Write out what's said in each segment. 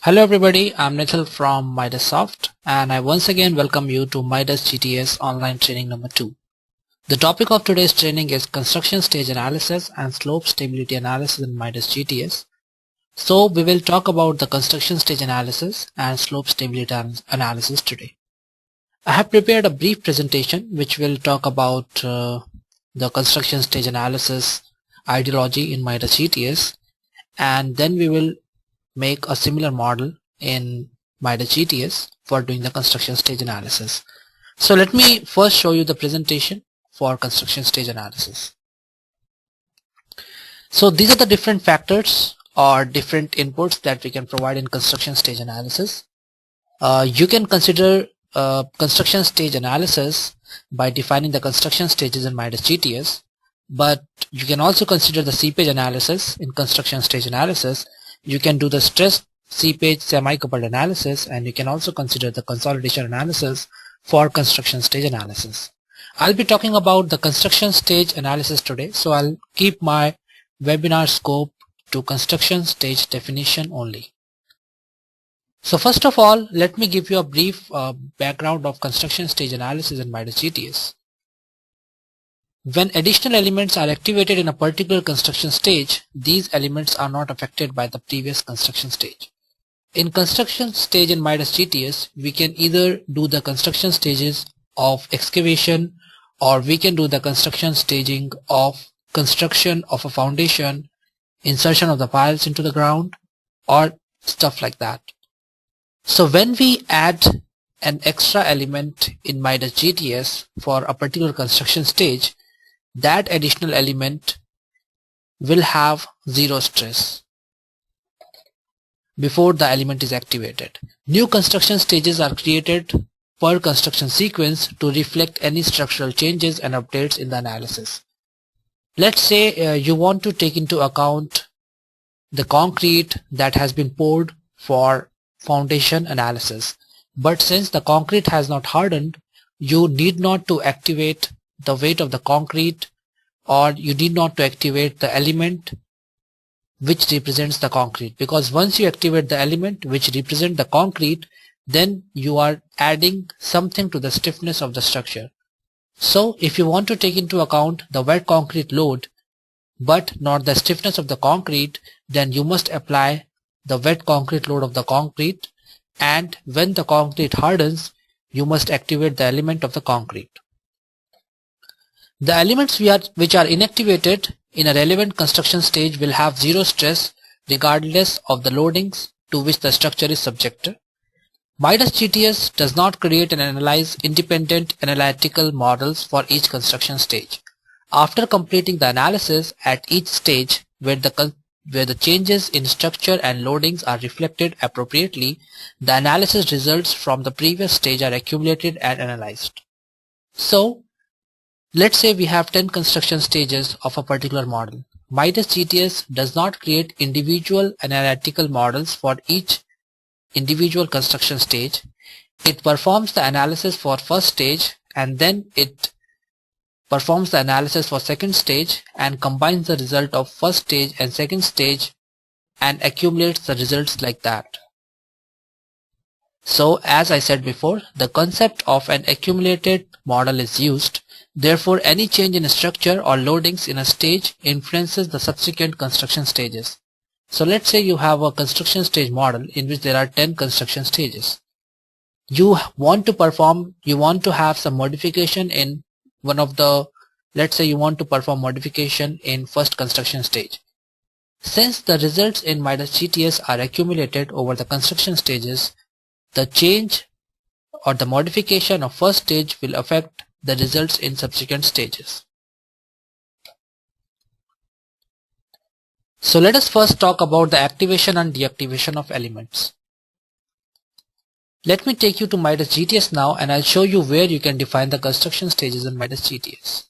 Hello everybody, I'm Nikhil from Midassoft and I once again welcome you to Midas GTS online training number 2. The topic of today's training is construction stage analysis and slope stability analysis in Midas GTS. So we will talk about the construction stage analysis and slope stability analysis today. I have prepared a brief presentation which will talk about the construction stage analysis ideology in Midas GTS, and then we will make a similar model in Midas GTS for doing the construction stage analysis. So let me first show you the presentation for construction stage analysis. So these are the different factors or different inputs that we can provide in construction stage analysis. You can consider construction stage analysis by defining the construction stages in Midas GTS, but you can also consider the seepage analysis in construction stage analysis. You can do the stress seepage semi-coupled analysis, and you can also consider the consolidation analysis for construction stage analysis. I'll be talking about the construction stage analysis today, so I'll keep my webinar scope to construction stage definition only. So first of all, let me give you a brief background of construction stage analysis in Midas GTS. When additional elements are activated in a particular construction stage, these elements are not affected by the previous construction stage. In construction stage in Midas GTS, we can either do the construction stages of excavation, or we can do the construction staging of construction of a foundation, insertion of the piles into the ground, or stuff like that. So when we add an extra element in Midas GTS for a particular construction stage, that additional element will have zero stress before the element is activated. New construction stages are created per construction sequence to reflect any structural changes and updates in the analysis. Let's say you want to take into account the concrete that has been poured for foundation analysis, but since the concrete has not hardened, you need not to activate the weight of the concrete, or you need not to activate the element which represents the concrete, because once you activate the element which represents the concrete, then you are adding something to the stiffness of the structure. So if you want to take into account the wet concrete load but not the stiffness of the concrete, then you must apply the wet concrete load of the concrete, and when the concrete hardens, you must activate the element of the concrete. The elements which are inactivated in a relevant construction stage will have zero stress regardless of the loadings to which the structure is subjected. Midas GTS does not create and analyze independent analytical models for each construction stage. After completing the analysis at each stage where the changes in structure and loadings are reflected appropriately, the analysis results from the previous stage are accumulated and analyzed. So let's say we have 10 construction stages of a particular model. Midas GTS does not create individual analytical models for each individual construction stage. It performs the analysis for first stage, and then it performs the analysis for second stage and combines the result of first stage and second stage and accumulates the results like that. So as I said before, the concept of an accumulated model is used. Therefore, any change in structure or loadings in a stage influences the subsequent construction stages. So let's say you have a construction stage model in which there are 10 construction stages. You want to have some modification in one of the, let's say you want to perform modification in first construction stage. Since the results in Midas GTS are accumulated over the construction stages, the change or the modification of first stage will affect the results in subsequent stages. So let us first talk about the activation and deactivation of elements. Let me take you to Midas GTS now, and I'll show you where you can define the construction stages in Midas GTS.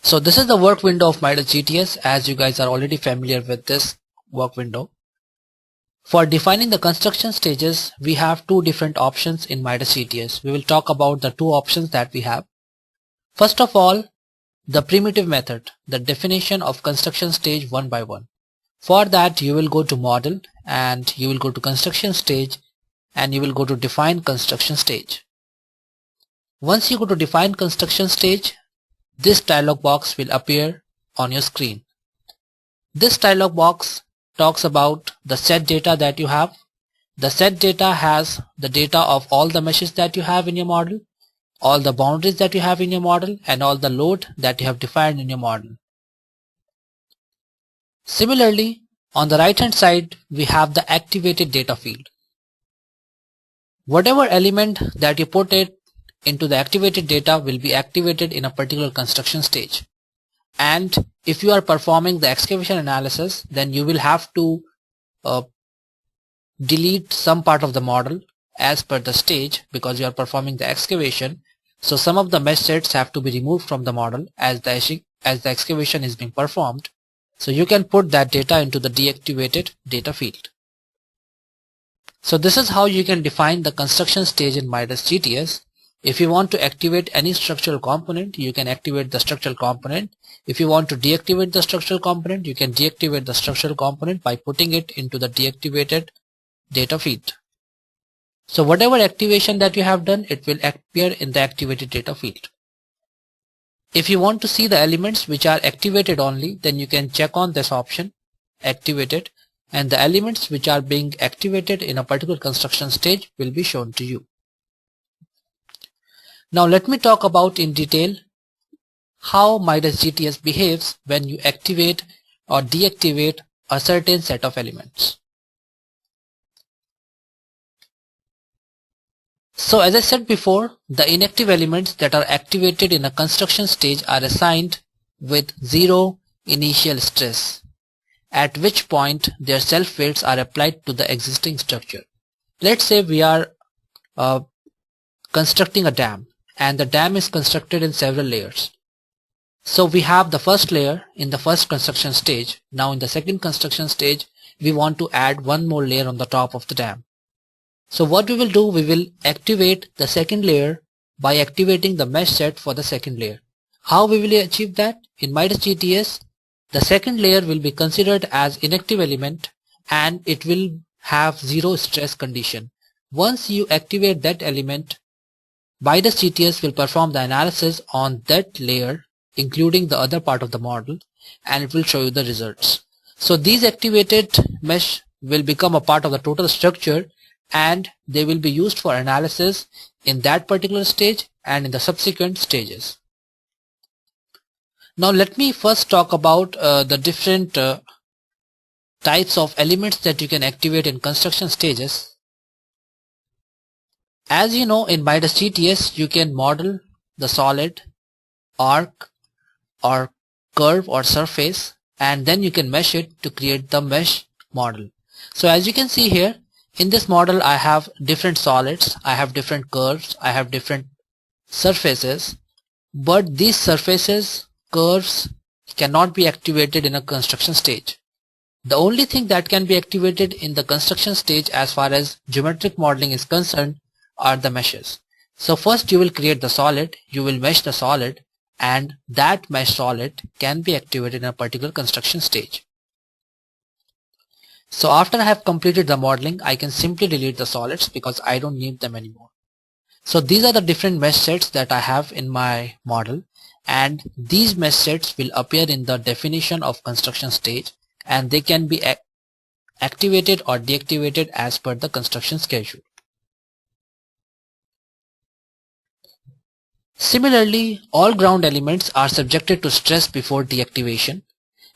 So this is the work window of Midas GTS, as you guys are already familiar with this work window. For defining the construction stages, we have two different options in Midas GTS. We will talk about the two options that we have. First of all, the primitive method, the definition of construction stage one by one. For that, you will go to model and you will go to construction stage and you will go to define construction stage. Once you go to define construction stage, this dialog box will appear on your screen. This dialog box talks about the set data that you have. The set data has the data of all the meshes that you have in your model, all the boundaries that you have in your model, and all the load that you have defined in your model. Similarly, on the right hand side, we have the activated data field. Whatever element that you put it into the activated data will be activated in a particular construction stage. And if you are performing the excavation analysis, then you will have to delete some part of the model as per the stage, because you are performing the excavation. So some of the mesh sets have to be removed from the model as the excavation is being performed. So you can put that data into the deactivated data field. So this is how you can define the construction stage in Midas GTS. If you want to activate any structural component, you can activate the structural component. If you want to deactivate the structural component, you can deactivate the structural component by putting it into the deactivated data field. So whatever activation that you have done, it will appear in the activated data field. If you want to see the elements which are activated only, then you can check on this option, activated, and the elements which are being activated in a particular construction stage will be shown to you. Now let me talk about in detail how Midas GTS behaves when you activate or deactivate a certain set of elements. So as I said before, the inactive elements that are activated in a construction stage are assigned with 0 initial stress, at which point their self weights are applied to the existing structure. Let's say we are constructing a dam, and the dam is constructed in several layers. So we have the first layer in the first construction stage. Now in the second construction stage, we want to add one more layer on the top of the dam. So what we will do, we will activate the second layer by activating the mesh set for the second layer. How we will achieve that? In Midas GTS, the second layer will be considered as inactive element and it will have 0 stress condition. Once you activate that element, Midas GTS will perform the analysis on that layer, including the other part of the model, and it will show you the results. So these activated mesh will become a part of the total structure, and they will be used for analysis in that particular stage and in the subsequent stages. Now let me first talk about the different types of elements that you can activate in construction stages. As you know, in Midas GTS you can model the solid, arc or curve or surface, and then you can mesh it to create the mesh model. So as you can see here, in this model I have different solids, I have different curves, I have different surfaces, but these surfaces, curves cannot be activated in a construction stage. The only thing that can be activated in the construction stage as far as geometric modeling is concerned are the meshes. So first you will create the solid, you will mesh the solid, and that mesh solid can be activated in a particular construction stage. So after I have completed the modeling, I can simply delete the solids because I don't need them anymore. So these are the different mesh sets that I have in my model, and these mesh sets will appear in the definition of construction stage, and they can be activated or deactivated as per the construction schedule. Similarly, all ground elements are subjected to stress before deactivation.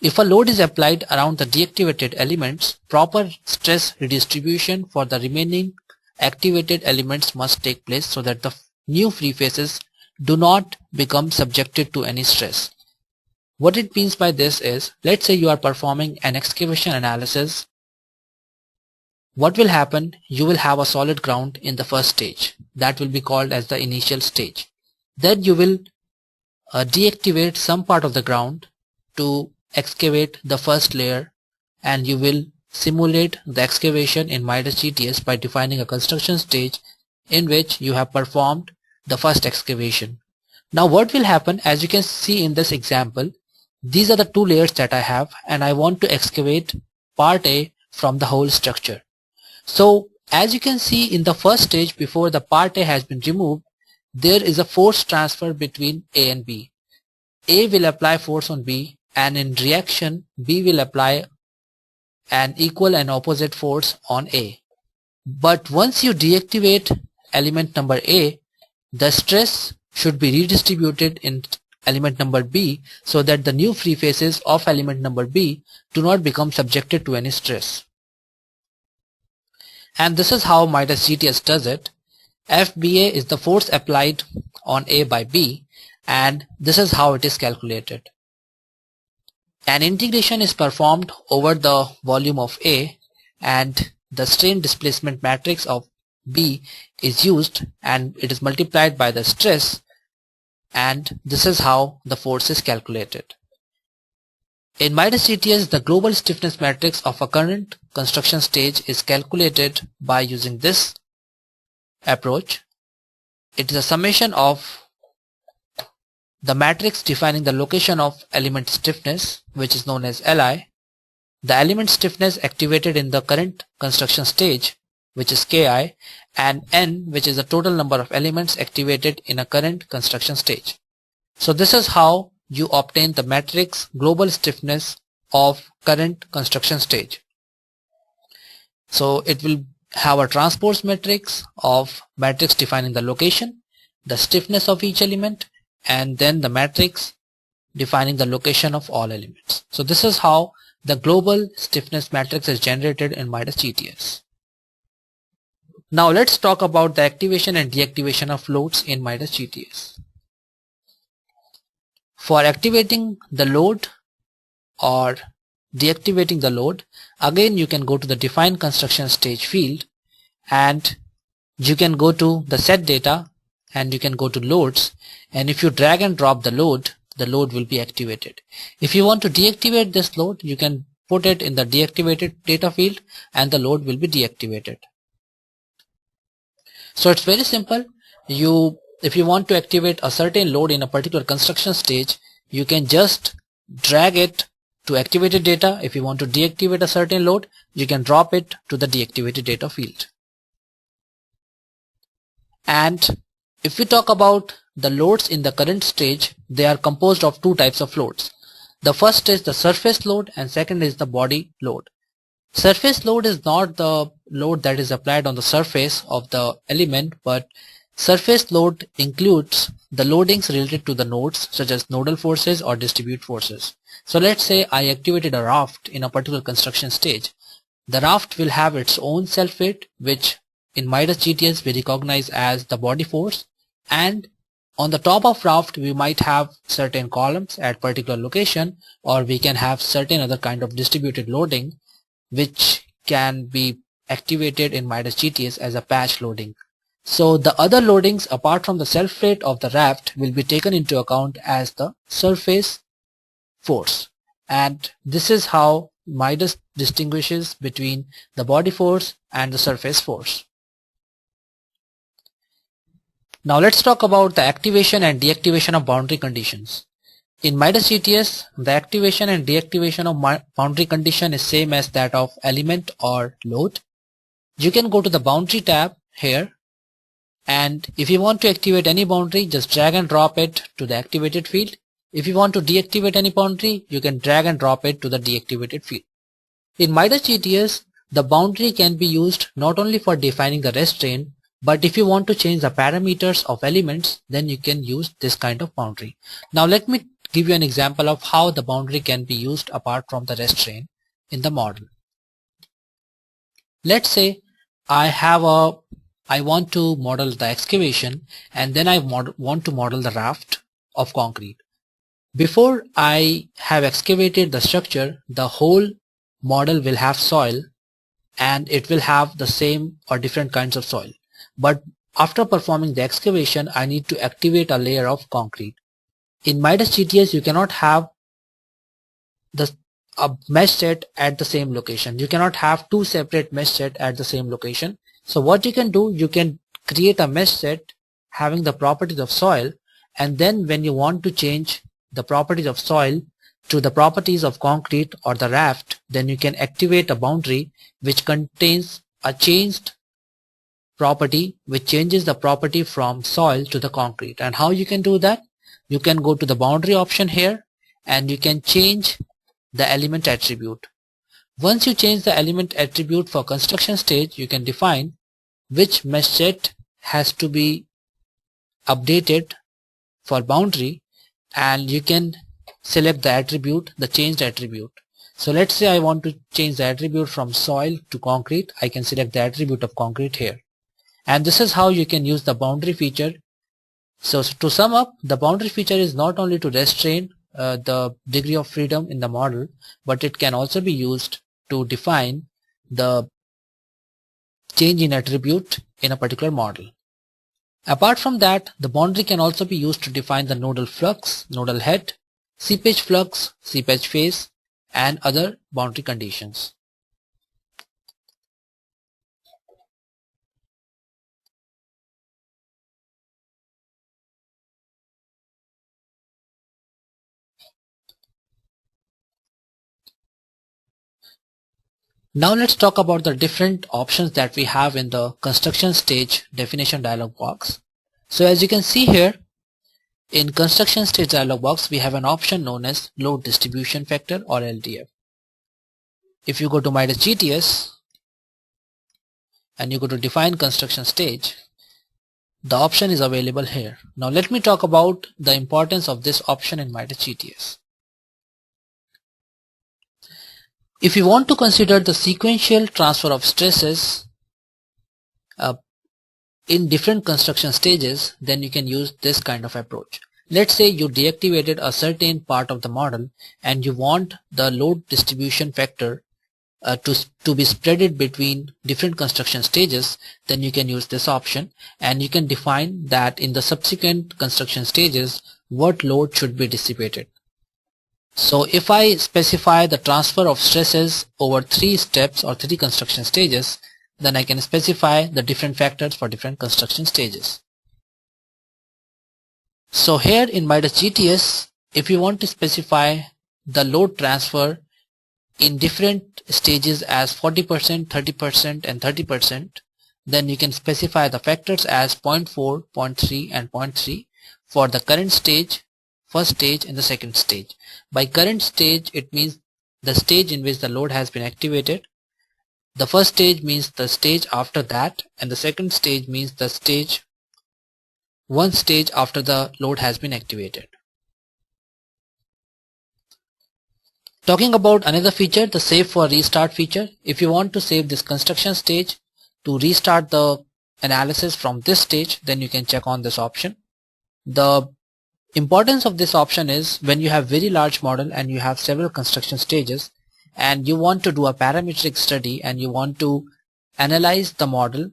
If a load is applied around the deactivated elements, proper stress redistribution for the remaining activated elements must take place so that the new free faces do not become subjected to any stress. What it means by this is, let's say you are performing an excavation analysis. What will happen? You will have a solid ground in the first stage. That will be called as the initial stage. Then you will deactivate some part of the ground to excavate the first layer, and you will simulate the excavation in Midas GTS by defining a construction stage in which you have performed the first excavation. Now what will happen, as you can see in this example, these are the two layers that I have, and I want to excavate part A from the whole structure. So as you can see in the first stage, before the part A has been removed, there is a force transfer between A and B. A will apply force on B, and in reaction B will apply an equal and opposite force on A. But once you deactivate element number A, the stress should be redistributed in element number B so that the new free faces of element number B do not become subjected to any stress. And this is how Midas GTS does it. FBA is the force applied on A by B, and this is how it is calculated. An integration is performed over the volume of A, and the strain displacement matrix of B is used, and it is multiplied by the stress, and this is how the force is calculated. In Midas GTS, the global stiffness matrix of a current construction stage is calculated by using this approach. It is a summation of the matrix defining the location of element stiffness, which is known as Li, the element stiffness activated in the current construction stage, which is Ki, and N, which is the total number of elements activated in a current construction stage. So this is how you obtain the matrix global stiffness of current construction stage. So it will have a transpose matrix of matrix defining the location, the stiffness of each element, and then the matrix defining the location of all elements. So this is how the global stiffness matrix is generated in Midas GTS. Now let's talk about the activation and deactivation of loads in Midas GTS. For activating the load or deactivating the load, again you can go to the define construction stage field, and you can go to the set data, and you can go to loads, and if you drag and drop the load will be activated. If you want to deactivate this load, you can put it in the deactivated data field and the load will be deactivated. So it's very simple. If you want to activate a certain load in a particular construction stage, you can just drag it to activated data. If you want to deactivate a certain load, you can drop it to the deactivated data field. And if we talk about the loads in the current stage, they are composed of two types of loads. The first is the surface load and second is the body load. Surface load is not the load that is applied on the surface of the element, but surface load includes the loadings related to the nodes such as nodal forces or distribute forces. So let's say I activated a raft in a particular construction stage. The raft will have its own self weight, which in Midas GTS we recognize as the body force, and on the top of raft we might have certain columns at particular location, or we can have certain other kind of distributed loading which can be activated in Midas GTS as a patch loading. So the other loadings apart from the self weight of the raft will be taken into account as the surface force, and this is how Midas distinguishes between the body force and the surface force. Now let's talk about the activation and deactivation of boundary conditions. In Midas GTS, the activation and deactivation of boundary condition is same as that of element or load. You can go to the boundary tab here, and if you want to activate any boundary, just drag and drop it to the activated field. If you want to deactivate any boundary, you can drag and drop it to the deactivated field. In Midas GTS, the boundary can be used not only for defining the restraint, but if you want to change the parameters of elements, then you can use this kind of boundary. Now let me give you an example of how the boundary can be used apart from the restraint in the model. Let's say I want to model the excavation, and then I want to model the raft of concrete. Before I have excavated the structure, the whole model will have soil, and it will have the same or different kinds of soil. But after performing the excavation, I need to activate a layer of concrete. In Midas GTS, you cannot have a mesh set at the same location. You cannot have two separate mesh sets at the same location. So what you can do, you can create a mesh set having the properties of soil, and then when you want to change the properties of soil, to the properties of concrete or the raft, then you can activate a boundary which contains a changed property which changes the property from soil to the concrete. And how you can do that? You can go to the boundary option here and you can change the element attribute. Once you change the element attribute for construction stage, you can define which mesh set has to be updated for boundary, and you can select the attribute, the changed attribute. So let's say I want to change the attribute from soil to concrete. I can select the attribute of concrete here. And this is how you can use the boundary feature. So to sum up, the boundary feature is not only to restrain the degree of freedom in the model, but it can also be used to define the change in attribute in a particular model. Apart from that, the boundary can also be used to define the nodal flux, nodal head, seepage flux, seepage phase, and other boundary conditions. Now let's talk about the different options that we have in the construction stage definition dialog box. So as you can see here, in construction stage dialog box, we have an option known as load distribution factor or LDF. If you go to Midas GTS and you go to define construction stage, the option is available here. Now let me talk about the importance of this option in Midas GTS. If you want to consider the sequential transfer of stresses in different construction stages, then you can use this kind of approach. Let's say you deactivated a certain part of the model and you want the load distribution factor to be spreaded between different construction stages, then you can use this option and you can define that in the subsequent construction stages what load should be dissipated. So if I specify the transfer of stresses over 3 steps or 3 construction stages, then I can specify the different factors for different construction stages. So here in Midas GTS, if you want to specify the load transfer in different stages as 40%, 30% and 30%, then you can specify the factors as 0.4, 0.3 and 0.3 for the current stage, first stage and the second stage. By current stage, it means the stage in which the load has been activated. The first stage means the stage after that, and the second stage means the stage, one stage after the load has been activated. Talking about another feature, the save for restart feature. If you want to save this construction stage to restart the analysis from this stage, then you can check on this option. The importance of this option is when you have very large model and you have several construction stages and you want to do a parametric study and you want to analyze the model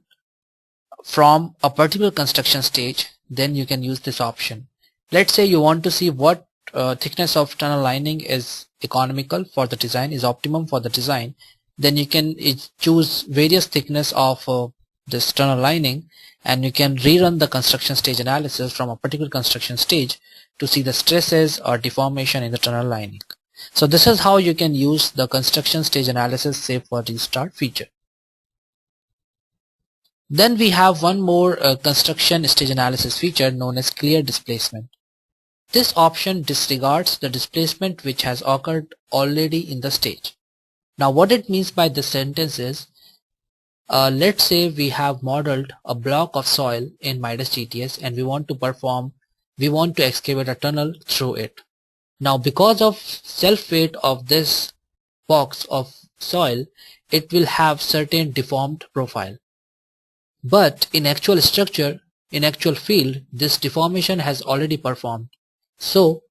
from a particular construction stage, then you can use this option. Let's say you want to see what thickness of tunnel lining is economical for the design, is optimum for the design, then you can choose various thickness of this tunnel lining and you can rerun the construction stage analysis from a particular construction stage to see the stresses or deformation in the tunnel lining. So this is how you can use the construction stage analysis save for restart feature. Then we have one more construction stage analysis feature known as clear displacement. This option disregards the displacement which has occurred already in the stage. Now what it means by this sentence is, let's say we have modeled a block of soil in Midas GTS and we want to excavate a tunnel through it. Now because of self weight of this box of soil, it will have certain deformed profile. But in actual structure, in actual field, this deformation has already performed. So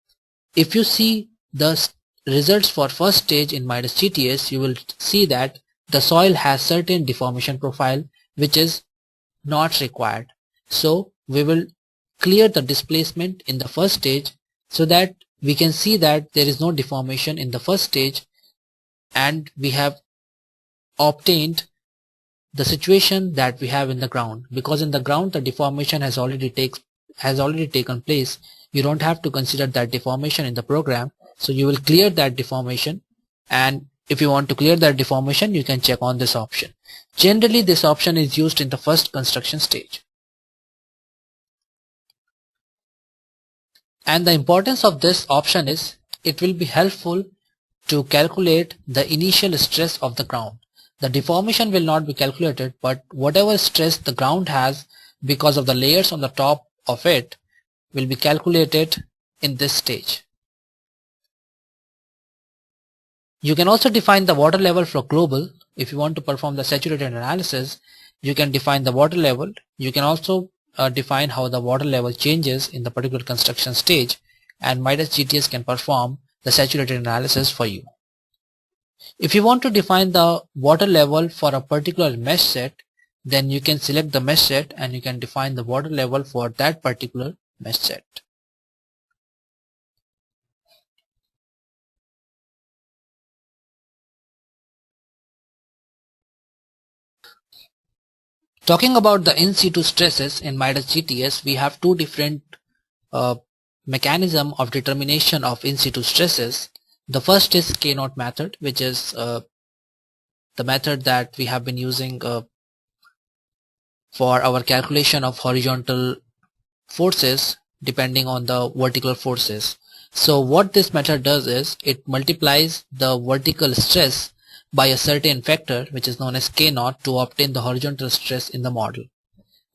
if you see the results for first stage in Midas GTS, you will see that the soil has certain deformation profile which is not required. So we will clear the displacement in the first stage so that we can see that there is no deformation in the first stage and we have obtained the situation that we have in the ground, because in the ground the deformation has already taken place. You don't have to consider that deformation in the program, So you will clear that deformation, and if you want to clear that deformation, you can check on this option. Generally, this option is used in the first construction stage. And the importance of this option is it will be helpful to calculate the initial stress of the ground. The deformation will not be calculated, but whatever stress the ground has because of the layers on the top of it will be calculated in this stage. You can also define the water level for global. If you want to perform the saturated analysis, you can define the water level. You can also define how the water level changes in the particular construction stage, and Midas GTS can perform the saturated analysis for you. If you want to define the water level for a particular mesh set, then you can select the mesh set and you can define the water level for that particular mesh set. Talking about the in situ stresses in Midas GTS, we have two different mechanism of determination of in situ stresses. The first is K0 method, which is the method that we have been using for our calculation of horizontal forces depending on the vertical forces. So what this method does is it multiplies the vertical stress by a certain factor, which is known as K0, to obtain the horizontal stress in the model.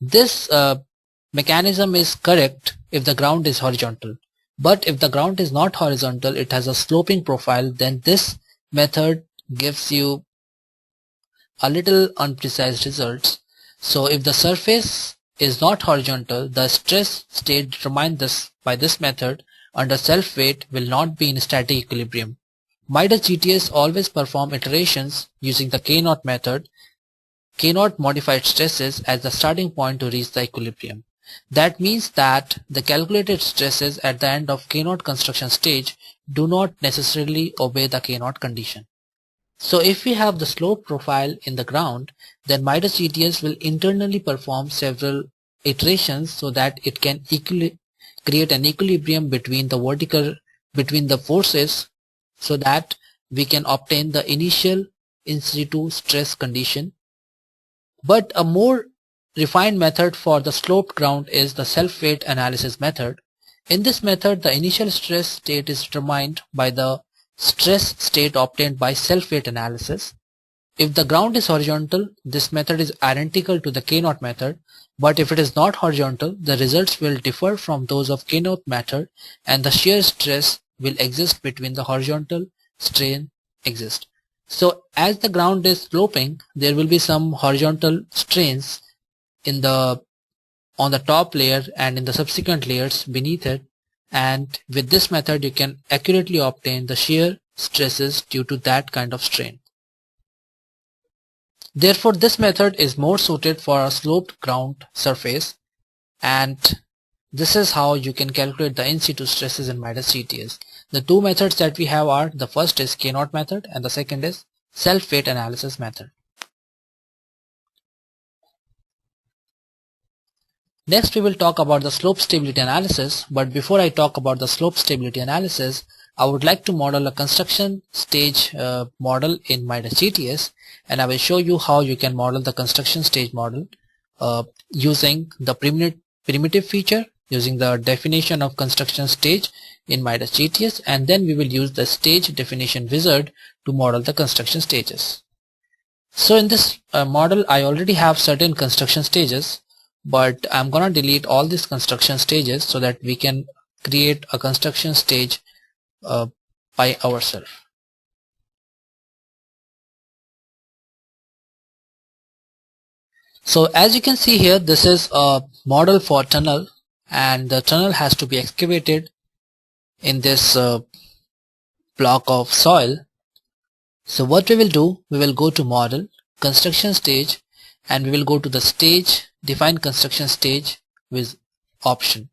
This mechanism is correct if the ground is horizontal, but if the ground is not horizontal, it has a sloping profile, then this method gives you a little unprecise results. So if the surface is not horizontal, the stress state determined by this method under self-weight will not be in static equilibrium. Midas GTS always perform iterations using the K0 method, K0 modified stresses as the starting point to reach the equilibrium. That means that the calculated stresses at the end of K0 construction stage do not necessarily obey the K0 condition. So if we have the slope profile in the ground, then Midas GTS will internally perform several iterations so that it can create an equilibrium between the forces, so that we can obtain the initial in situ stress condition. But a more refined method for the sloped ground is the self-weight analysis method. In this method, the initial stress state is determined by the stress state obtained by self-weight analysis. If the ground is horizontal, this method is identical to the K0 method, but if it is not horizontal, the results will differ from those of K0 method, and the shear stress will exist between the horizontal strain exist. So as the ground is sloping, there will be some horizontal strains on the top layer and in the subsequent layers beneath it, and with this method you can accurately obtain the shear stresses due to that kind of strain. Therefore, this method is more suited for a sloped ground surface, and this is how you can calculate the in situ stresses in Midas GTS. The two methods that we have are, the first is K0 method and the second is self-weight analysis method. Next we will talk about the slope stability analysis, but before I talk about the slope stability analysis, I would like to model a construction stage model in Midas GTS, and I will show you how you can model the construction stage model using the primitive feature, using the definition of construction stage in Midas GTS, and then we will use the stage definition wizard to model the construction stages. So in this model I already have certain construction stages, but I'm gonna delete all these construction stages so that we can create a construction stage by ourselves. So as you can see here, this is a model for tunnel, and the tunnel has to be excavated in this block of soil. So what we will do, we will go to model, construction stage, and we will go to the stage, define construction stage with option.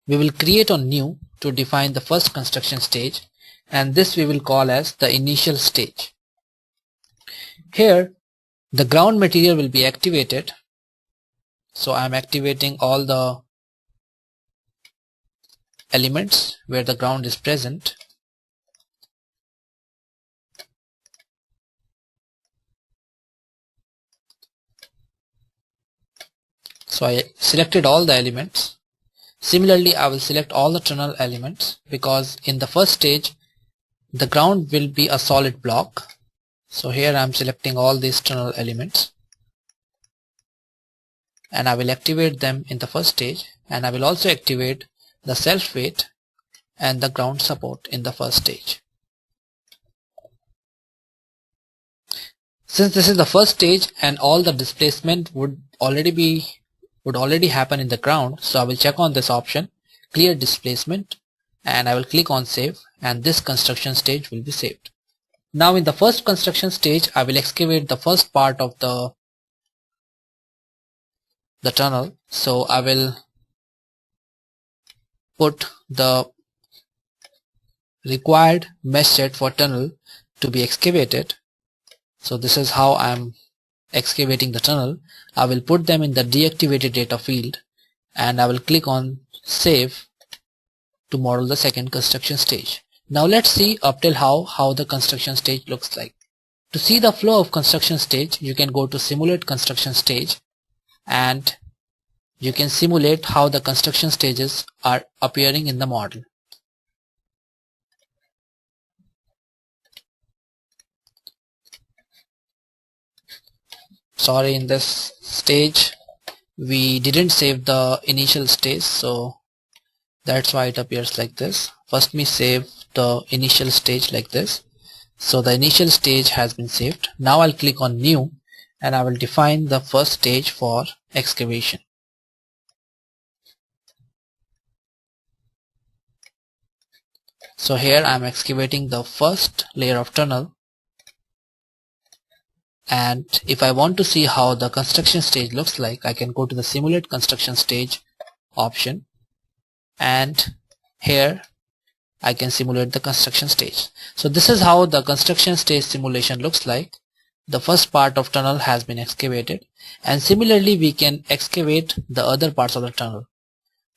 We will create a new to define the first construction stage, and this we will call as the initial stage. Here the ground material will be activated, so I am activating all the elements where the ground is present. So I selected all the elements. Similarly, I will select all the tunnel elements, because in the first stage the ground will be a solid block. So here I am selecting all these tunnel elements, and I will activate them in the first stage, and I will also activate the self weight and the ground support in the first stage. Since this is the first stage and all the displacement would already happen in the ground, so I will check on this option, clear displacement, and I will click on save, and this construction stage will be saved. Now in the first construction stage, I will excavate the first part of the tunnel. So I will put the required mesh set for tunnel to be excavated. So this is how I am excavating the tunnel. I will put them in the deactivated data field, and I will click on save to model the second construction stage. Now let's see up till how the construction stage looks like. To see the flow of construction stage, you can go to simulate construction stage, and you can simulate how the construction stages are appearing in the model. Sorry, in this stage we didn't save the initial stage, so that's why it appears like this. First me save the initial stage like this. So the initial stage has been saved. Now I'll click on new, and I will define the first stage for excavation. So here I'm excavating the first layer of tunnel, and if I want to see how the construction stage looks like, I can go to the simulate construction stage option, and here I can simulate the construction stage. So this is how the construction stage simulation looks like. The first part of tunnel has been excavated, and similarly we can excavate the other parts of the tunnel.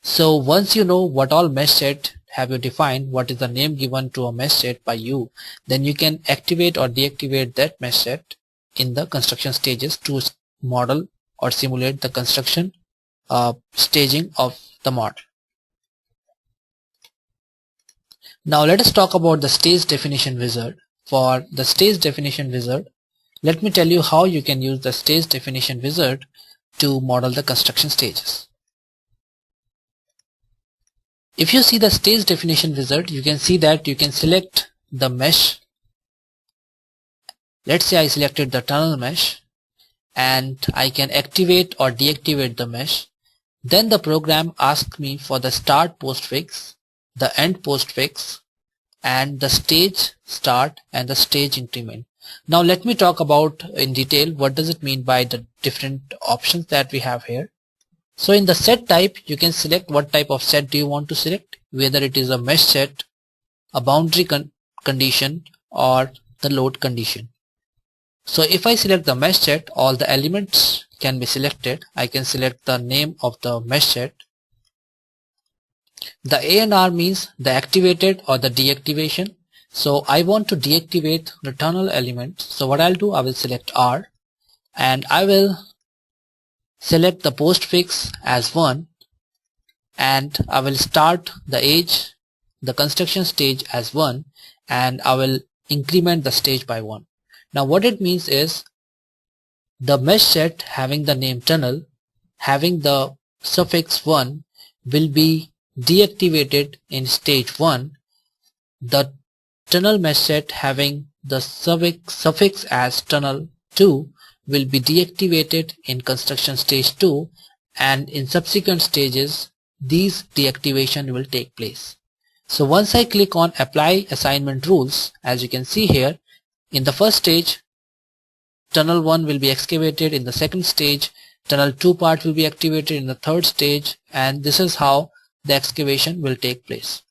So once you know what all mesh set have you defined, what is the name given to a mesh set by you, then you can activate or deactivate that mesh set in the construction stages to model or simulate the construction staging of the model. Now let us talk about the stage definition wizard. For the stage definition wizard, let me tell you how you can use the stage definition wizard to model the construction stages. If you see the stage definition wizard, you can see that you can select the mesh. Let's say I selected the tunnel mesh, and I can activate or deactivate the mesh. Then the program asks me for the start postfix, the end postfix, and the stage start and the stage increment. Now let me talk about in detail what does it mean by the different options that we have here. So in the set type, you can select what type of set do you want to select, whether it is a mesh set, a boundary condition, or the load condition. So if I select the mesh set, all the elements can be selected. I can select the name of the mesh set. The ANR means the activated or the deactivation. So I want to deactivate the tunnel element. So what I'll do, I will select R, and I will select the postfix as 1, and I will start the age, the construction stage as 1, and I will increment the stage by 1. Now what it means is the mesh set having the name tunnel having the suffix 1 will be deactivated in stage 1. The tunnel mesh set having the suffix as tunnel 2 will be deactivated in construction stage 2, and in subsequent stages these deactivation will take place. So once I click on apply assignment rules, as you can see here, in the first stage tunnel 1 will be excavated, in the second stage tunnel 2 part will be activated, in the third stage, and this is how the excavation will take place.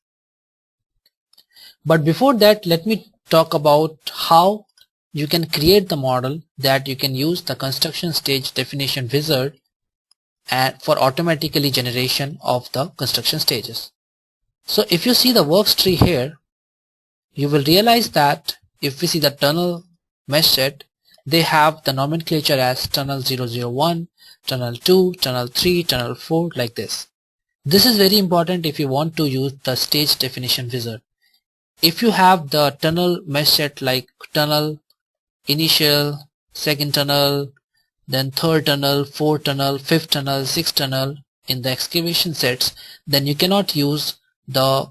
But before that, let me talk about how you can create the model that you can use the construction stage definition wizard and for automatically generation of the construction stages. So if you see the works tree here, you will realize that if we see the tunnel mesh set, they have the nomenclature as tunnel 001, tunnel 2, tunnel 3, tunnel 4, like this. This is very important if you want to use the stage definition wizard. If you have the tunnel mesh set like tunnel, initial, second tunnel, then third tunnel, fourth tunnel, fifth tunnel, sixth tunnel in the excavation sets, then you cannot use the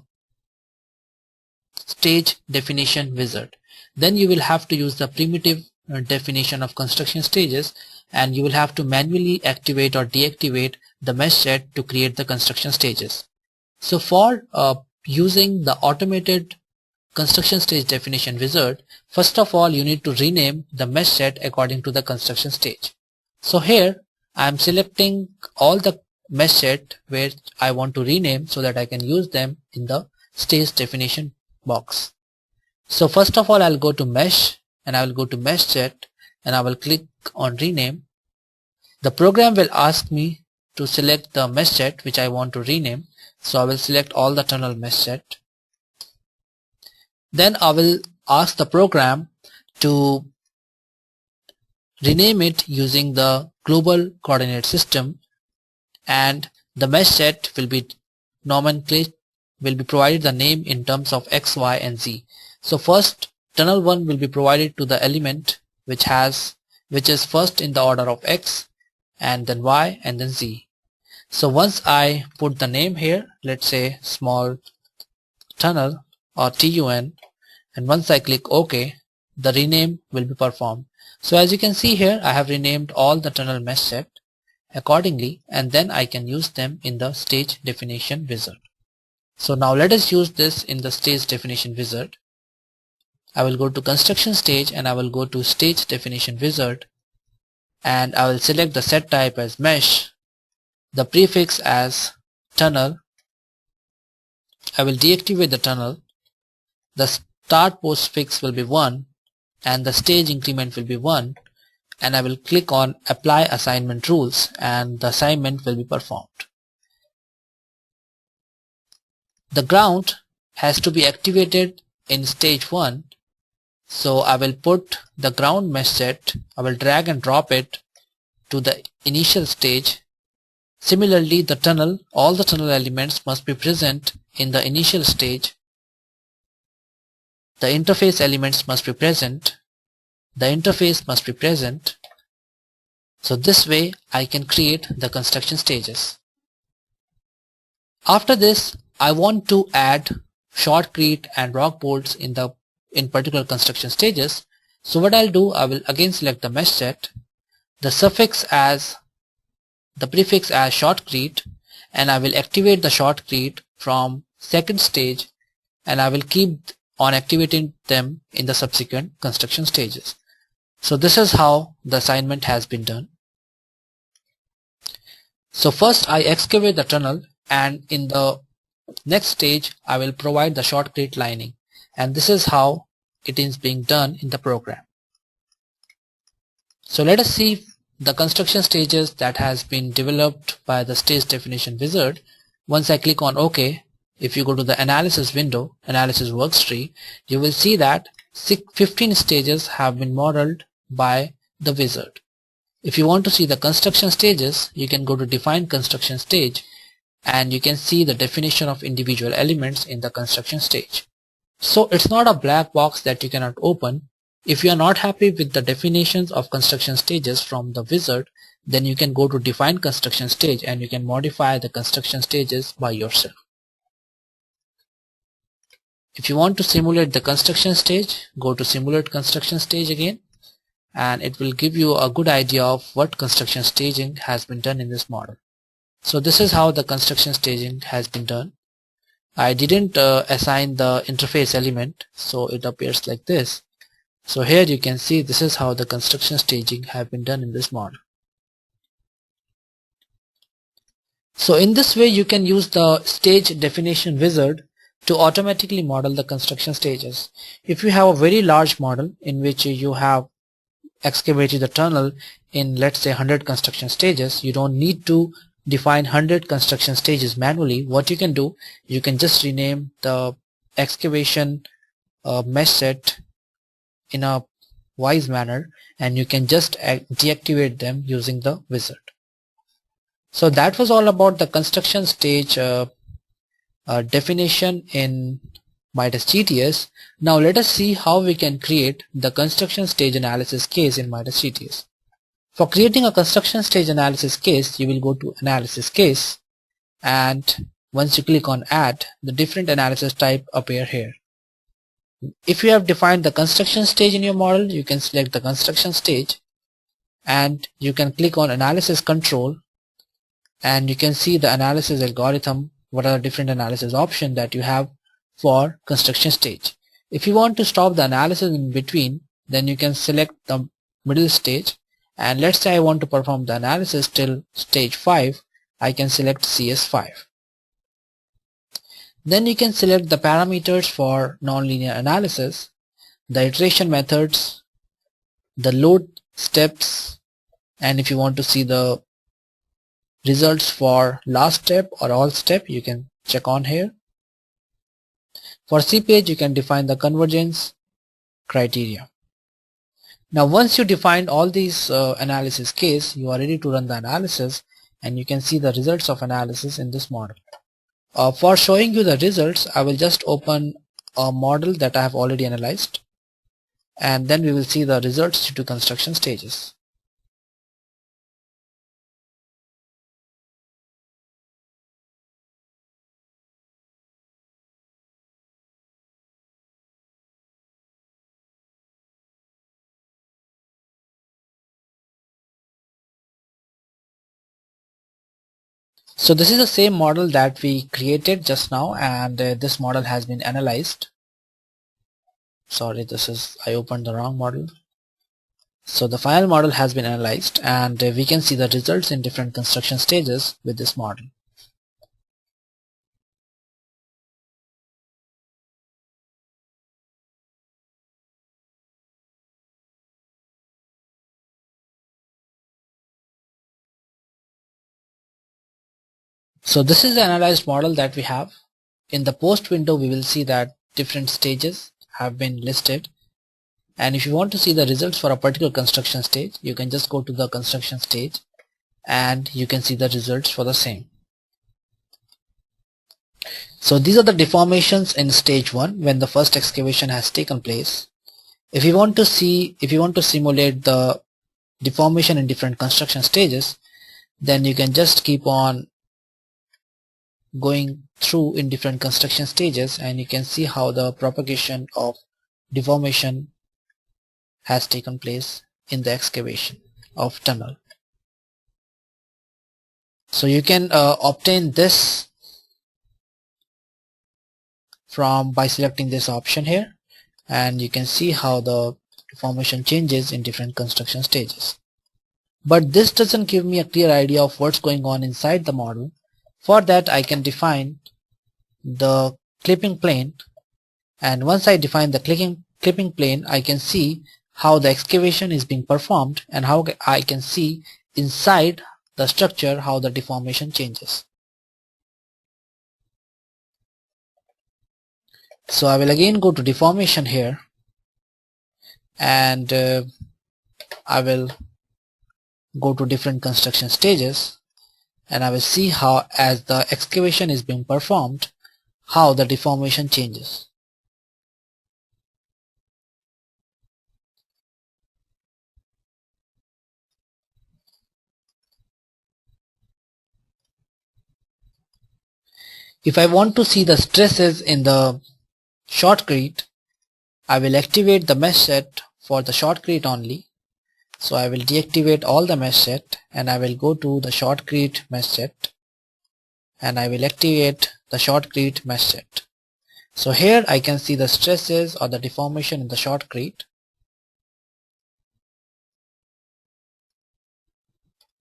stage definition wizard. Then you will have to use the primitive definition of construction stages, and you will have to manually activate or deactivate the mesh set to create the construction stages. So for using the automated construction stage definition wizard, first of all you need to rename the mesh set according to the construction stage. So here I am selecting all the mesh set where I want to rename so that I can use them in the stage definition box. So first of all I'll go to mesh and I will go to mesh set and I will click on rename. The program will ask me to select the mesh set which I want to rename, so I will select all the tunnel mesh set. Then I will ask the program to rename it using the global coordinate system, and the mesh set will be provided the name in terms of X, Y and Z. So first tunnel 1 will be provided to the element which is first in the order of X, and then Y and then Z. So once I put the name here, let's say small tunnel or TUN, and once I click OK, the rename will be performed. So as you can see here, I have renamed all the tunnel mesh set accordingly, and then I can use them in the stage definition wizard. So now let us use this in the stage definition wizard. I will go to construction stage and I will go to stage definition wizard, and I will select the set type as mesh, the prefix as tunnel. I will deactivate the tunnel. The start postfix will be 1 and the stage increment will be 1, and I will click on apply assignment rules and the assignment will be performed. The ground has to be activated in stage 1, so I will put the ground mesh set, I will drag and drop it to the initial stage. Similarly, the tunnel, all the tunnel elements must be present in the initial stage. The interface elements must be present. The interface must be present. So this way I can create the construction stages. After this, I want to add shotcrete and rock bolts in particular construction stages. So what I'll do, I will again select the mesh set, the prefix as shotcrete, and I will activate the shotcrete from second stage, and I will keep on activating them in the subsequent construction stages. So this is how the assignment has been done. So first I excavate the tunnel, and in the next stage I will provide the shotcrete lining, and this is how it is being done in the program. So let us see the construction stages that has been developed by the stage definition wizard. Once I click on OK, if you go to the analysis window, analysis worktree, you will see that 15 stages have been modeled by the wizard. If you want to see the construction stages, you can go to define construction stage and you can see the definition of individual elements in the construction stage. So it's not a black box that you cannot open. If you are not happy with the definitions of construction stages from the wizard, then you can go to define construction stage and you can modify the construction stages by yourself. If you want to simulate the construction stage, go to simulate construction stage again, and it will give you a good idea of what construction staging has been done in this model. So this is how the construction staging has been done. I didn't assign the interface element, so it appears like this. So here you can see this is how the construction staging have been done in this model. So in this way you can use the stage definition wizard to automatically model the construction stages. If you have a very large model in which you have excavated the tunnel in, let's say, 100 construction stages, you don't need to define 100 construction stages manually. What you can do, you can just rename the excavation mesh set in a wise manner, and you can just deactivate them using the wizard. So that was all about the construction stage definition in Midas GTS. Now let us see how we can create the construction stage analysis case in Midas GTS. For creating a construction stage analysis case, you will go to analysis case, and once you click on add, the different analysis type appear here. If you have defined the construction stage in your model, you can select the construction stage and you can click on analysis control, and you can see the analysis algorithm, what are the different analysis options that you have for construction stage. If you want to stop the analysis in between, then you can select the middle stage, and let's say I want to perform the analysis till stage 5, I can select CS5. Then you can select the parameters for nonlinear analysis, the iteration methods, the load steps, and if you want to see the results for last step or all step, you can check on here. For CPage, you can define the convergence criteria. Now once you define all these analysis case, you are ready to run the analysis, and you can see the results of analysis in this model. For showing you the results, I will just open a model that I have already analyzed, and then we will see the results due to construction stages. So this is the same model that we created just now, and this model has been analyzed. Sorry, I opened the wrong model. So the final model has been analyzed, and we can see the results in different construction stages with this model. So this is the analyzed model that we have. In the post window, we will see that different stages have been listed, and if you want to see the results for a particular construction stage, you can just go to the construction stage and you can see the results for the same. So these are the deformations in stage 1 when the first excavation has taken place. If you want to simulate the deformation in different construction stages, then you can just keep on going through in different construction stages, and you can see how the propagation of deformation has taken place in the excavation of tunnel. So you can obtain this by selecting this option here, and you can see how the deformation changes in different construction stages. But this doesn't give me a clear idea of what's going on inside the model. For that, I can define the clipping plane, and once I define the clipping plane, I can see how the excavation is being performed and how I can see inside the structure how the deformation changes. So I will again go to deformation here, and I will go to different construction stages, and I will see how, as the excavation is being performed, how the deformation changes. If I want to see the stresses in the shotcrete, I will activate the mesh set for the shotcrete only. So I will deactivate all the mesh set, and I will go to the shotcrete mesh set, and I will activate the shotcrete mesh set. So here I can see the stresses or the deformation in the shotcrete.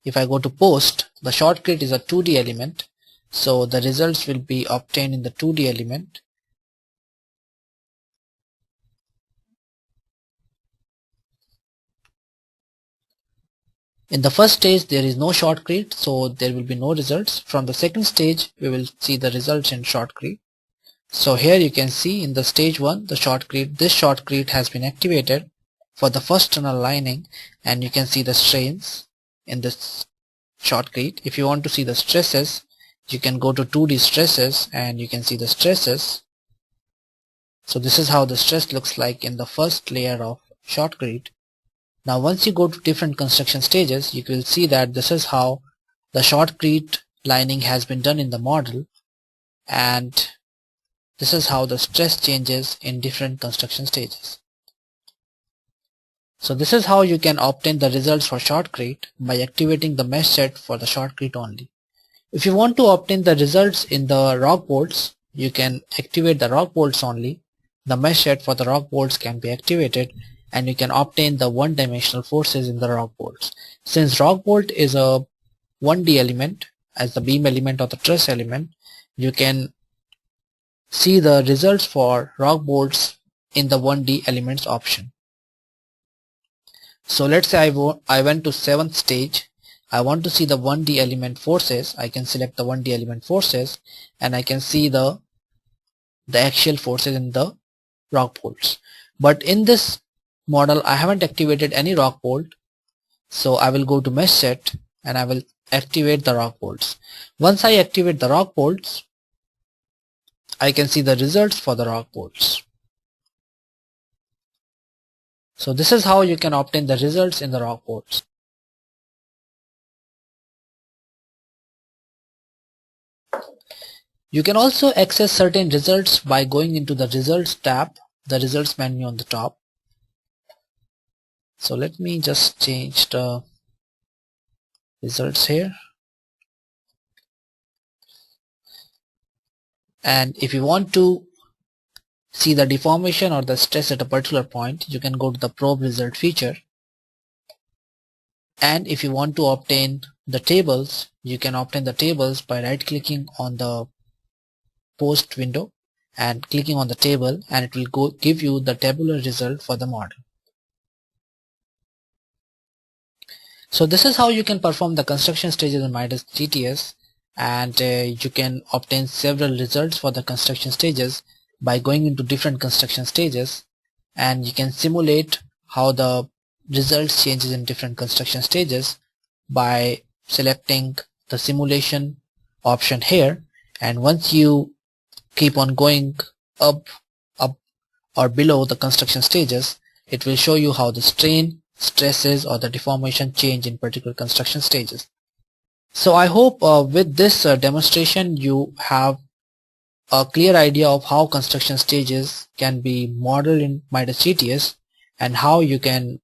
If I go to post, the shotcrete is a 2D element, so the results will be obtained in the 2D element. In the first stage there is no shotcrete, so there will be no results. From the second stage we will see the results in shotcrete. So here you can see in the stage 1 this shotcrete has been activated, for the first tunnel lining, and you can see the strains in this shotcrete. If you want to see the stresses, you can go to 2D stresses and you can see the stresses. So this is how the stress looks like in the first layer of shotcrete. Now once you go to different construction stages, you will see that this is how the shotcrete lining has been done in the model, and this is how the stress changes in different construction stages. So this is how you can obtain the results for shotcrete by activating the mesh set for the shotcrete only. If you want to obtain the results in the rock bolts, you can activate the rock bolts only. The mesh set for the rock bolts can be activated and you can obtain the one-dimensional forces in the rock bolts. Since rock bolt is a 1D element as the beam element or the truss element, you can see the results for rock bolts in the 1D elements option. So let's say I went to 7th stage. I want to see the 1D element forces. I can select the 1D element forces and I can see the axial forces in the rock bolts. But in this model I haven't activated any rock bolt, so I will go to mesh set and I will activate the rock bolts. Once I activate the rock bolts, I can see the results for the rock bolts. So this is how you can obtain the results in the rock bolts. You can also access certain results by going into the results tab, the results menu on the top. So let me just change the results here. And if you want to see the deformation or the stress at a particular point, you can go to the probe result feature. And if you want to obtain the tables, you can obtain the tables by right clicking on the post window and clicking on the table, and it will give you the tabular result for the model. So this is how you can perform the construction stages in Midas GTS, and you can obtain several results for the construction stages by going into different construction stages, and you can simulate how the results changes in different construction stages by selecting the simulation option here. And once you keep on going up or below the construction stages, it will show you how the strain, stresses or the deformation change in particular construction stages. So I hope with this demonstration you have a clear idea of how construction stages can be modeled in Midas GTS and how you can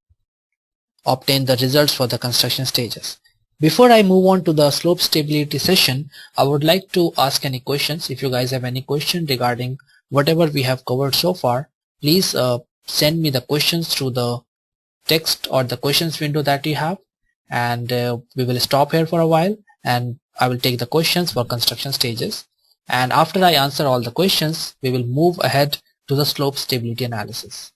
obtain the results for the construction stages. Before I move on to the slope stability session, I would like to ask any questions. If you guys have any question regarding whatever we have covered so far, please send me the questions through the text or the questions window that you have, and we will stop here for a while and I will take the questions for construction stages, and after I answer all the questions we will move ahead to the slope stability analysis.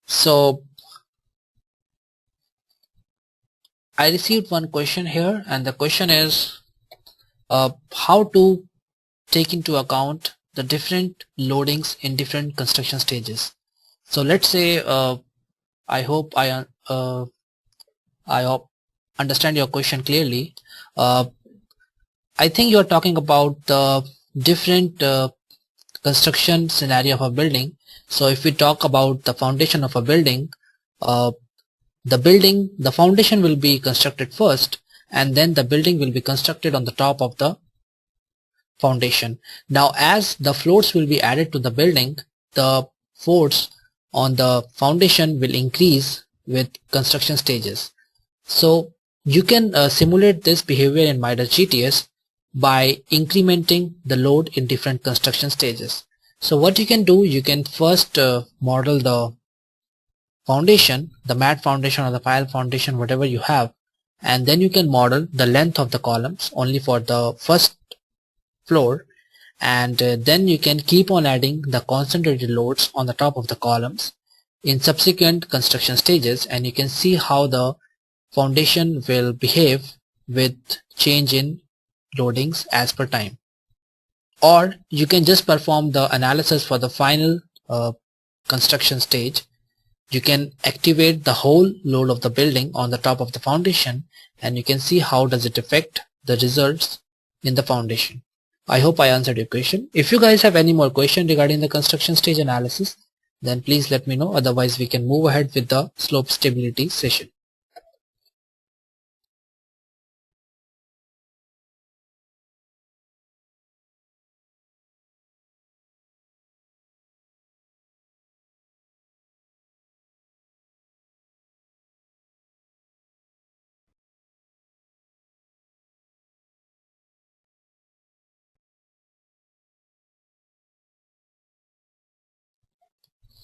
So I received one question here, and the question is how to take into account the different loadings in different construction stages. So let's say I hope I understand your question clearly. I think you are talking about the different construction scenario of a building. So if we talk about the foundation of a building, the foundation will be constructed first, and then the building will be constructed on the top of the foundation. Now as the floors will be added to the building, the force on the foundation will increase with construction stages. So you can simulate this behavior in Midas GTS by incrementing the load in different construction stages. So what you can do, you can first model the foundation, the mat foundation or the pile foundation, whatever you have, and then you can model the length of the columns only for the first floor, and then you can keep on adding the concentrated loads on the top of the columns in subsequent construction stages, and you can see how the foundation will behave with change in loadings as per time. Or you can just perform the analysis for the final construction stage. You can activate the whole load of the building on the top of the foundation, and you can see how does it affect the results in the foundation. I hope I answered your question. If you guys have any more question regarding the construction stage analysis, then please let me know. Otherwise we can move ahead with the slope stability session.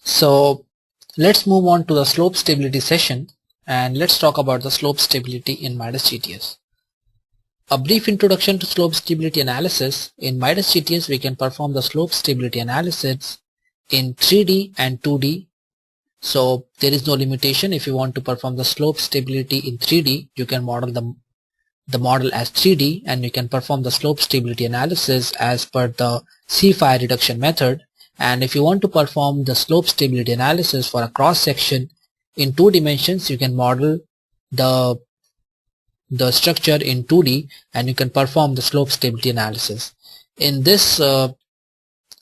So let's move on to the slope stability session, and let's talk about the slope stability in Midas GTS. A brief introduction to slope stability analysis. In Midas GTS we can perform the slope stability analysis in 3D and 2D. So there is no limitation. If you want to perform the slope stability in 3D, you can model the model as 3D, and you can perform the slope stability analysis as per the C-Phi reduction method. And if you want to perform the slope stability analysis for a cross section in 2 dimensions, you can model the structure in 2D, and you can perform the slope stability analysis. In this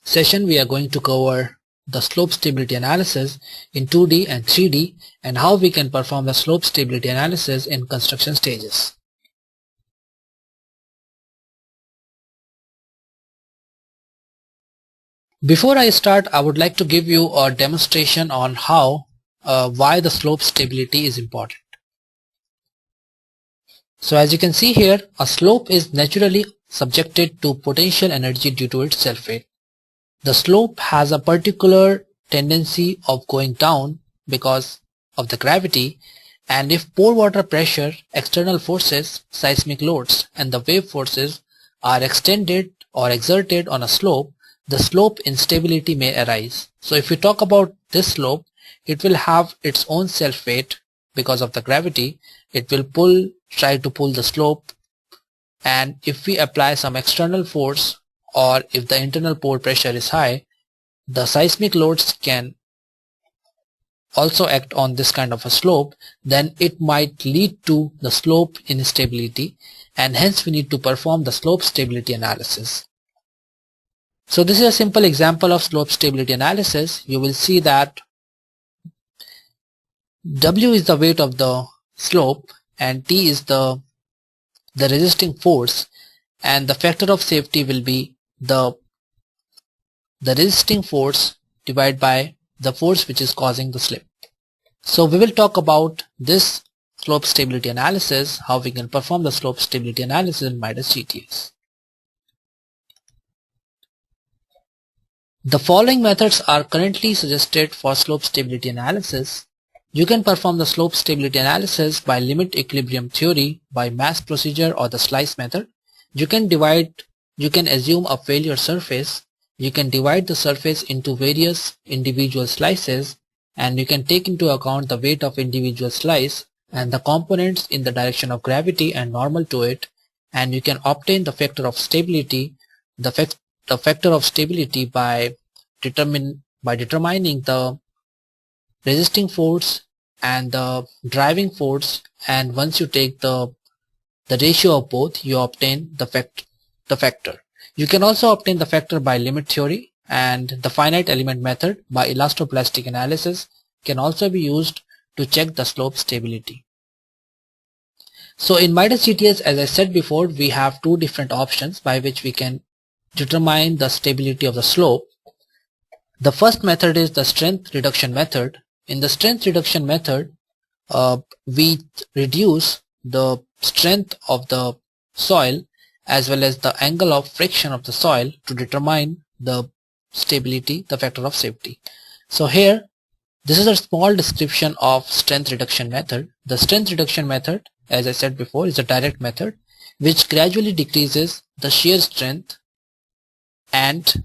session we are going to cover the slope stability analysis in 2D and 3D, and how we can perform the slope stability analysis in construction stages. Before I start, I would like to give you a demonstration on why the slope stability is important. So as you can see here, a slope is naturally subjected to potential energy due to its self-weight. The slope has a particular tendency of going down because of the gravity, and if pore water pressure, external forces, seismic loads, and the wave forces are extended or exerted on a slope, the slope instability may arise. So if we talk about this slope, it will have its own self-weight because of the gravity. It will try to pull the slope, and if we apply some external force, or if the internal pore pressure is high, the seismic loads can also act on this kind of a slope, then it might lead to the slope instability, and hence we need to perform the slope stability analysis. So this is a simple example of slope stability analysis. You will see that W is the weight of the slope and T is the resisting force, and the factor of safety will be the resisting force divided by the force which is causing the slip. So we will talk about this slope stability analysis, how we can perform the slope stability analysis in Midas GTS. The following methods are currently suggested for slope stability analysis. You can perform the slope stability analysis by limit equilibrium theory, by mass procedure, or the slice method. You can assume a failure surface. You can divide the surface into various individual slices, and you can take into account the weight of individual slice and the components in the direction of gravity and normal to it, and you can obtain the factor of stability, the factor of stability by determining the resisting force and the driving force, and once you take the ratio of both, you obtain the factor. You can also obtain the factor by limit theory, and the finite element method by elastoplastic analysis can also be used to check the slope stability. So in Midas GTS, as I said before, we have two different options by which we can determine the stability of the slope. The first method is the strength reduction method. In the strength reduction method, we reduce the strength of the soil as well as the angle of friction of the soil to determine the stability, the factor of safety. So here, this is a small description of strength reduction method. The strength reduction method, as I said before, is a direct method which gradually decreases the shear strength and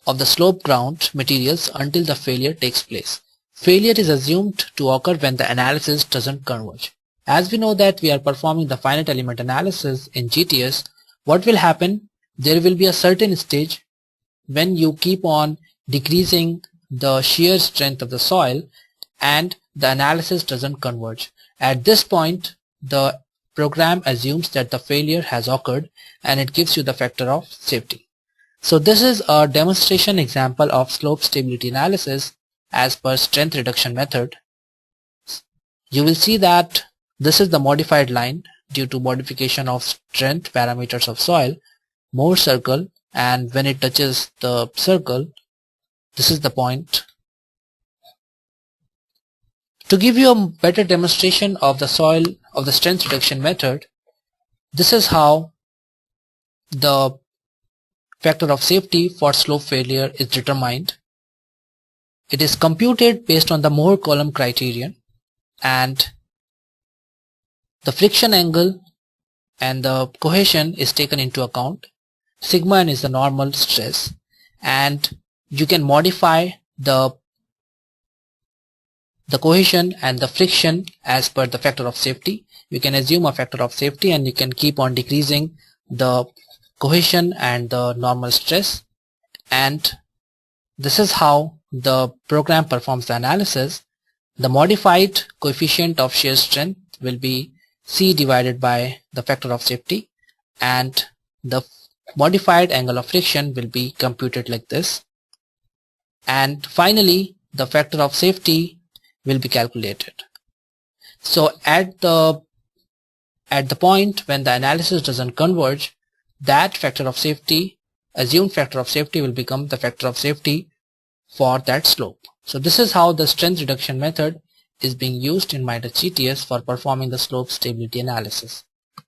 of the slope ground materials until the failure takes place. Failure is assumed to occur when the analysis doesn't converge. As we know that we are performing the finite element analysis in GTS, what will happen? There will be a certain stage when you keep on decreasing the shear strength of the soil and the analysis doesn't converge. At this point, the program assumes that the failure has occurred and it gives you the factor of safety. So this is a demonstration example of slope stability analysis as per strength reduction method. You will see that this is the modified line due to modification of strength parameters of soil, more circle, and when it touches the circle, this is the point. To give you a better demonstration of the strength reduction method, this is how the factor of safety for slope failure is determined. It is computed based on the Mohr-Coulomb criterion, and the friction angle and the cohesion is taken into account. Sigma n is the normal stress, and you can modify the cohesion and the friction as per the factor of safety. You can assume a factor of safety and you can keep on decreasing the cohesion and the normal stress, and this is how the program performs the analysis. The modified coefficient of shear strength will be C divided by the factor of safety, and the modified angle of friction will be computed like this, and finally the factor of safety will be calculated. So at the point when the analysis doesn't converge, that factor of safety, assumed factor of safety, will become the factor of safety for that slope. So this is how the strength reduction method is being used in Midas GTS for performing the slope stability analysis.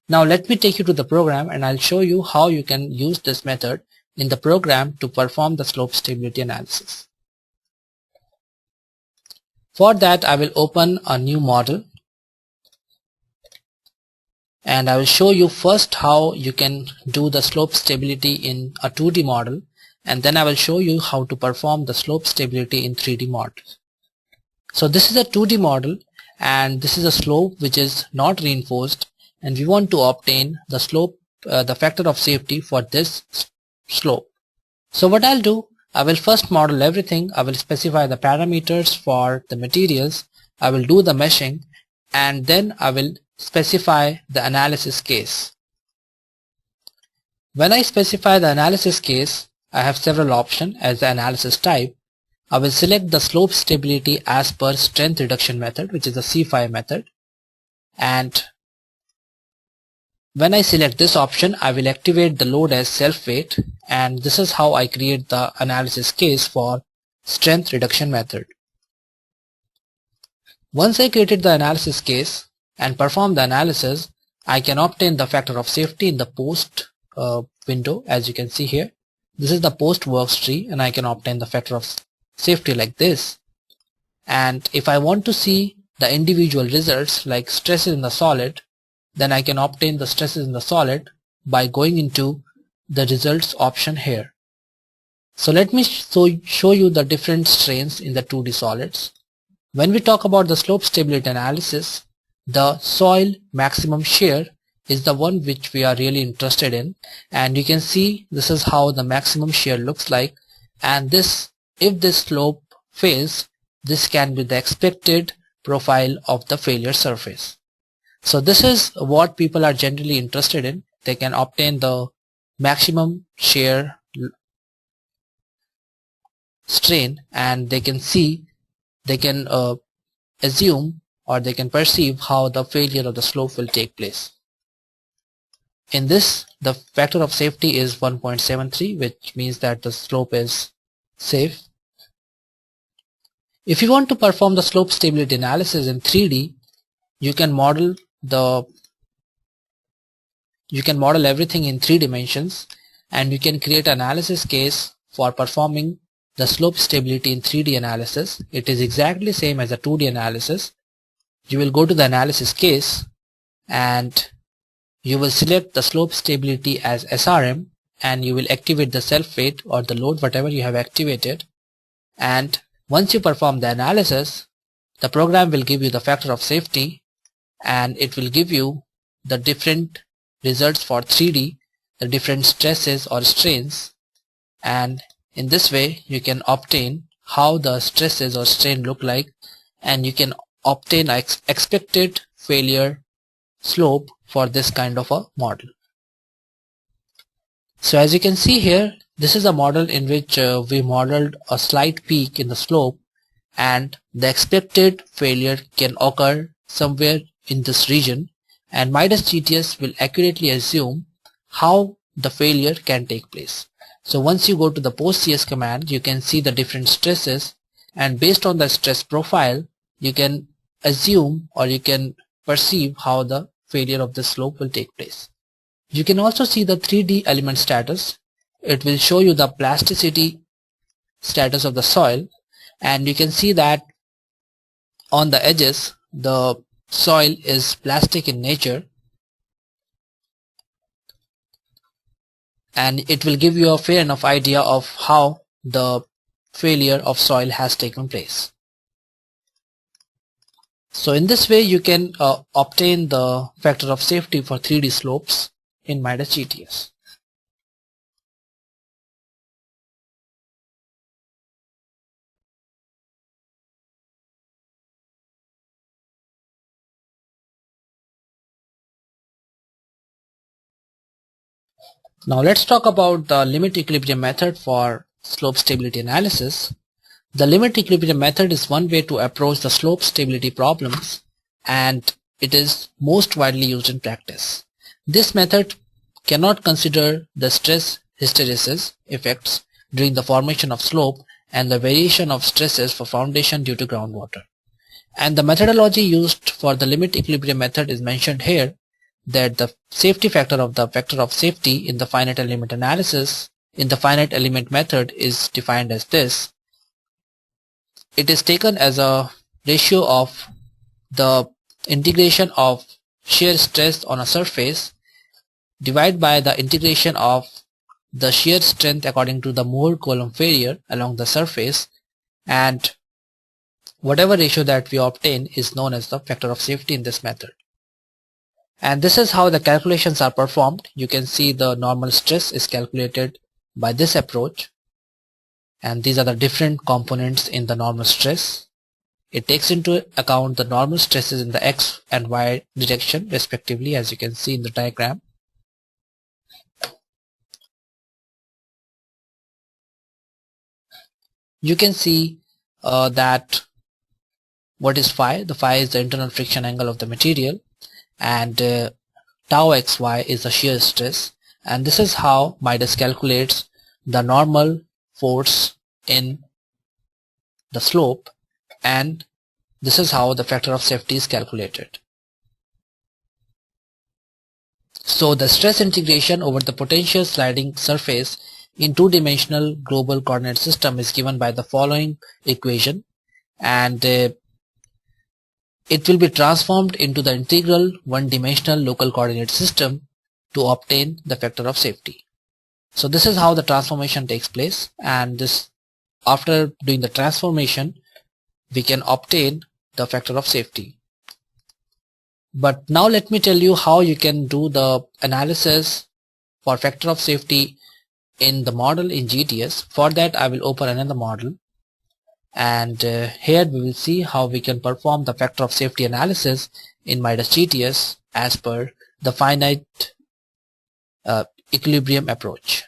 Now let me take you to the program and I'll show you how you can use this method in the program to perform the slope stability analysis. For that, I will open a new model and I will show you first how you can do the slope stability in a 2D model, and then I will show you how to perform the slope stability in 3D models. So this is a 2D model and this is a slope which is not reinforced, and we want to obtain the slope, the factor of safety for this slope. So what I'll do, I will first model everything. I will specify the parameters for the materials, I will do the meshing, and then I will specify the analysis case. When I specify the analysis case, I have several options as the analysis type. I will select the slope stability as per strength reduction method, which is the C5 method, and when I select this option, I will activate the load as self-weight, and this is how I create the analysis case for strength reduction method. Once I created the analysis case and perform the analysis, I can obtain the factor of safety in the post window. As you can see here, this is the post works tree, and I can obtain the factor of safety like this. And if I want to see the individual results like stresses in the solid, then I can obtain the stresses in the solid by going into the results option here. So let me show you the different strains in the 2D solids. When we talk about the slope stability analysis, the soil maximum shear is the one which we are really interested in, and you can see this is how the maximum shear looks like, and this, if this slope fails, this can be the expected profile of the failure surface. So this is what people are generally interested in. They can obtain the maximum shear strain, and they can see, they can assume or they can perceive how the failure of the slope will take place. In this, the factor of safety is 1.73, which means that the slope is safe. If you want to perform the slope stability analysis in 3D, you can model everything in 3 dimensions, and you can create an analysis case for performing the slope stability in 3D analysis. It is exactly same as a 2D analysis. You will go to the analysis case and you will select the slope stability as SRM, and you will activate the self weight or the load, whatever you have activated. And once you perform the analysis, the program will give you the factor of safety, and it will give you the different results for 3D, the different stresses or strains, and in this way you can obtain how the stresses or strain look like, and you can obtain an expected failure slope for this kind of a model. So as you can see here, this is a model in which we modeled a slight peak in the slope, and the expected failure can occur somewhere in this region, and Midas GTS will accurately assume how the failure can take place. So once you go to the PostCS command, you can see the different stresses, and based on the stress profile you can assume or you can perceive how the failure of the slope will take place. You can also see the 3D element status. It will show you the plasticity status of the soil, and you can see that on the edges the soil is plastic in nature, and it will give you a fair enough idea of how the failure of soil has taken place. So in this way you can obtain the factor of safety for 3D slopes in Midas GTS. Now let's talk about the limit equilibrium method for slope stability analysis. The limit equilibrium method is one way to approach the slope stability problems, and it is most widely used in practice. This method cannot consider the stress hysteresis effects during the formation of slope and the variation of stresses for foundation due to groundwater. And the methodology used for the limit equilibrium method is mentioned here, that the safety factor of the factor of safety in the finite element analysis in the finite element method is defined as this. It is taken as a ratio of the integration of shear stress on a surface divided by the integration of the shear strength according to the Mohr-Coulomb failure along the surface, and whatever ratio that we obtain is known as the factor of safety in this method. And this is how the calculations are performed. You can see the normal stress is calculated by this approach, and these are the different components in the normal stress. It takes into account the normal stresses in the x and y direction respectively, as you can see in the diagram. You can see that what is phi? The phi is the internal friction angle of the material, and tau xy is the shear stress, and this is how Midas calculates the normal force in the slope, and this is how the factor of safety is calculated. So the stress integration over the potential sliding surface in two-dimensional global coordinate system is given by the following equation, and it will be transformed into the integral one-dimensional local coordinate system to obtain the factor of safety. So this is how the transformation takes place, and this, after doing the transformation, we can obtain the factor of safety. But now let me tell you how you can do the analysis for factor of safety in the model in GTS. For that I will open another model, and here we will see how we can perform the factor of safety analysis in Midas GTS as per the finite equilibrium approach.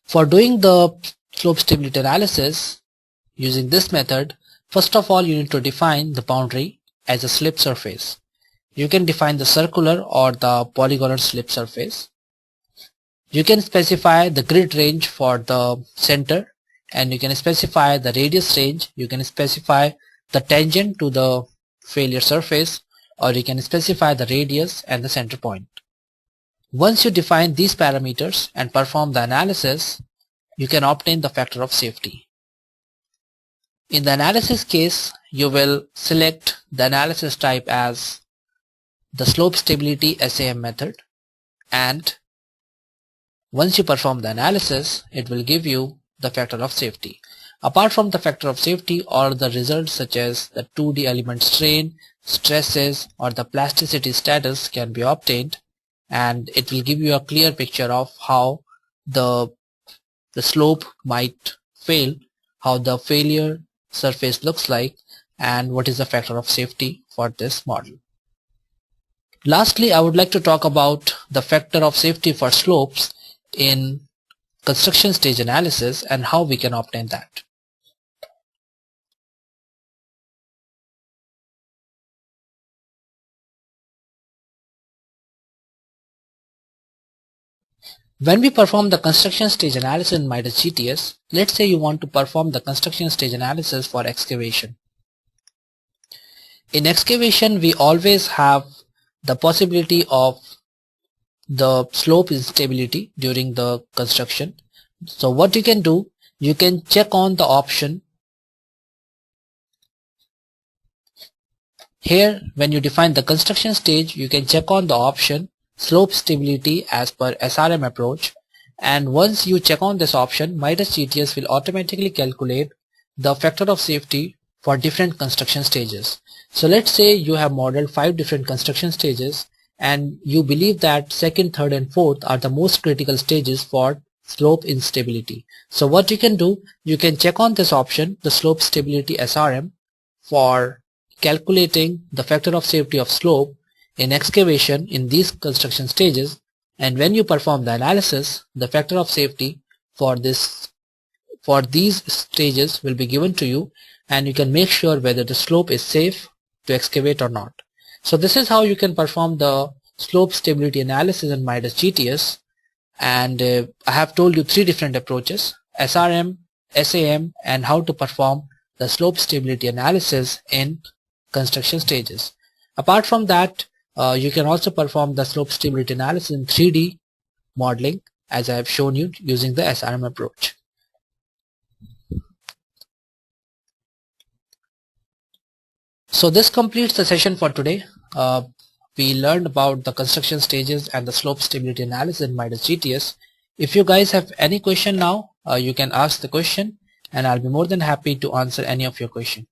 For doing the slope stability analysis using this method, First of all, you need to define the boundary as a slip surface. You can define the circular or the polygonal slip surface. You can specify the grid range for the center, and you can specify the radius range. You can specify the tangent to the failure surface, or you can specify the radius and the center point. Once you define these parameters and perform the analysis, you can obtain the factor of safety. In the analysis case, you will select the analysis type as the slope stability SAM method, and once you perform the analysis, it will give you the factor of safety. Apart from the factor of safety, all the results such as the 2D element strain, stresses, or the plasticity status can be obtained, and it will give you a clear picture of how the slope might fail, how the failure surface looks like, and what is the factor of safety for this model. Lastly, I would like to talk about the factor of safety for slopes in construction stage analysis and how we can obtain that. When we perform the construction stage analysis in Midas GTS, let's say you want to perform the construction stage analysis for excavation. In excavation, we always have the possibility of the slope instability during the construction. So what you can do, you can check on the option. Here, when you define the construction stage, you can check on the option slope stability as per SRM approach, and once you check on this option, Midas GTS will automatically calculate the factor of safety for different construction stages. So let's say you have modeled 5 different construction stages, and you believe that second, third, and fourth are the most critical stages for slope instability. So what you can do, you can check on this option, the slope stability SRM, for calculating the factor of safety of slope in excavation in these construction stages, and when you perform the analysis, the factor of safety for these stages will be given to you, and you can make sure whether the slope is safe to excavate or not. So this is how you can perform the slope stability analysis in Midas GTS, and I have told you 3 different approaches: SRM, SAM, and how to perform the slope stability analysis in construction stages. Apart from that, you can also perform the slope stability analysis in 3D modeling, as I have shown you using the SRM approach. So this completes the session for today. We learned about the construction stages and the slope stability analysis in Midas GTS. If you guys have any question now, you can ask the question, and I'll be more than happy to answer any of your question.